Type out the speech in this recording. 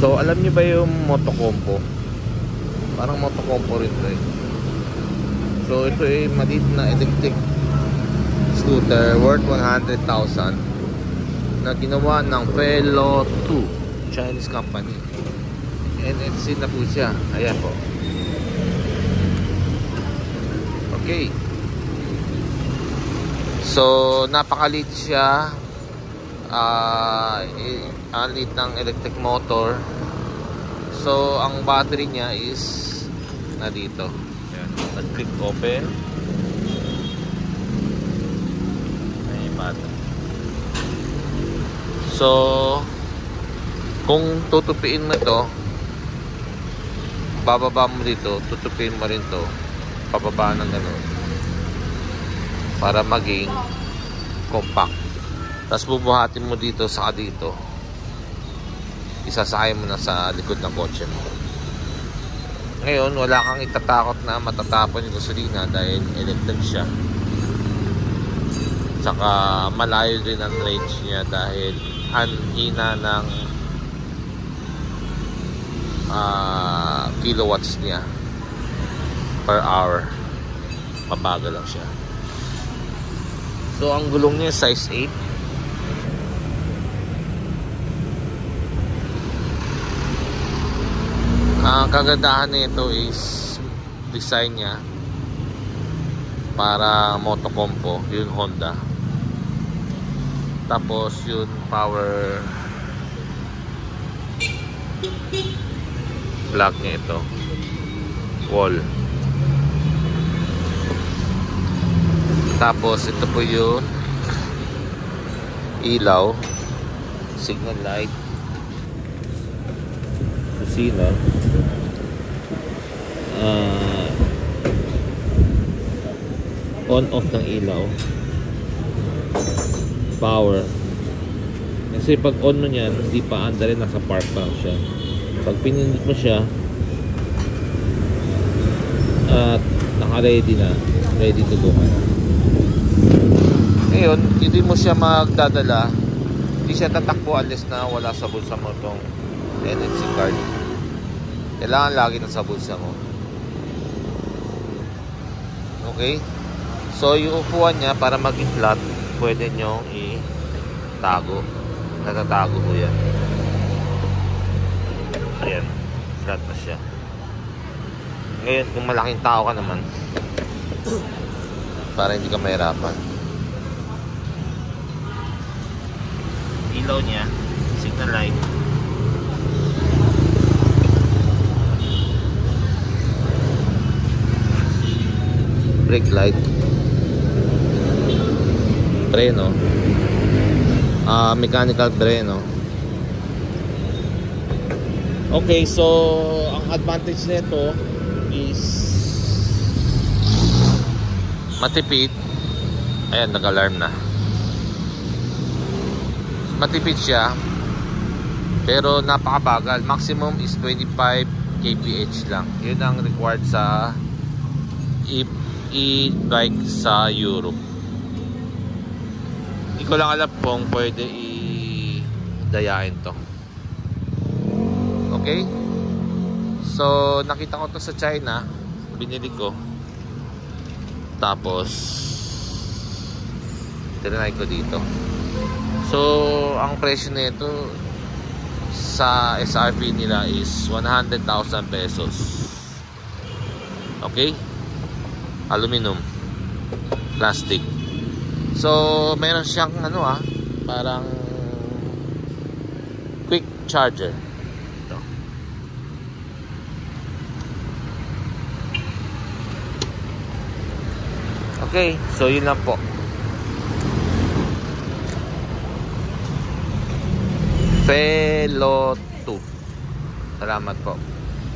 So alam niyo ba yung Motocompo? Parang Motocompo rin to eh. So ito ay maliit na electric scooter worth 100,000 na ginawa ng Velo 2 Chinese company. NFC na po siya. Ayan po. Okay. So napakaliit siya. Ang liit ng electric motor. So ang battery niya is na dito. Ayan. Nag-click open. Ayan, battery. So kung tutupiin mo ito, bababa mo dito, tutupiin mo rin to, pababa ng gano'n para maging compact. Tapos bubuhatin mo dito sa dito, isasakay mo na sa likod ng kotse mo. Ngayon wala kang itatakot na matatapon yung gasolina dahil electric siya. Saka malayo din ang range niya dahil ang hina ng kilowatts niya per hour. Mabagal lang siya. So ang gulong niya size 8. Ang kagandahan nito is design niya para Motocompo, yun Honda. Tapos yun power plug niya ito, wall. Tapos ito po yung ilaw, signal light, kusina, on off ng ilaw, power. Kasi pag on mo niyan, hindi pa anda rin, nasa park pa siya. Pag pinindot mo siya at naka-ready na, ready to go ka na. Ngayon, hindi mo siya magdadala, hindi siya tatakbo unless na wala sa bulsa mo itong NFC card. Kailangan lagi na sa bulsa mo. Okay? So yung upuan niya para maging flat, pwede nyo i-tago. Natatago po yan. Ayan, flat na siya. Ngayon, kung malaking tao ka naman, para hindi ka mahirapan, ilaw niya, signal light, brake light, preno, mechanical preno. Okay, so ang advantage nito is matipid. Ayan, nag-alarm na. Matipid siya, pero napakabagal. Maximum is 25 kph lang. Yun ang required sa e-bike sa Europe. Hindi ko lang alam kung pwede i-dayain to. Okay? So nakita ko to sa China, binili ko. Tapos tinry ko dito. So ang presyo nito sa SRP nila is 100,000 pesos. Okay? Aluminum, plastic. So meron siyang parang quick charger. Ito. Okay, so yun lang po. Velo 2. Salamat po.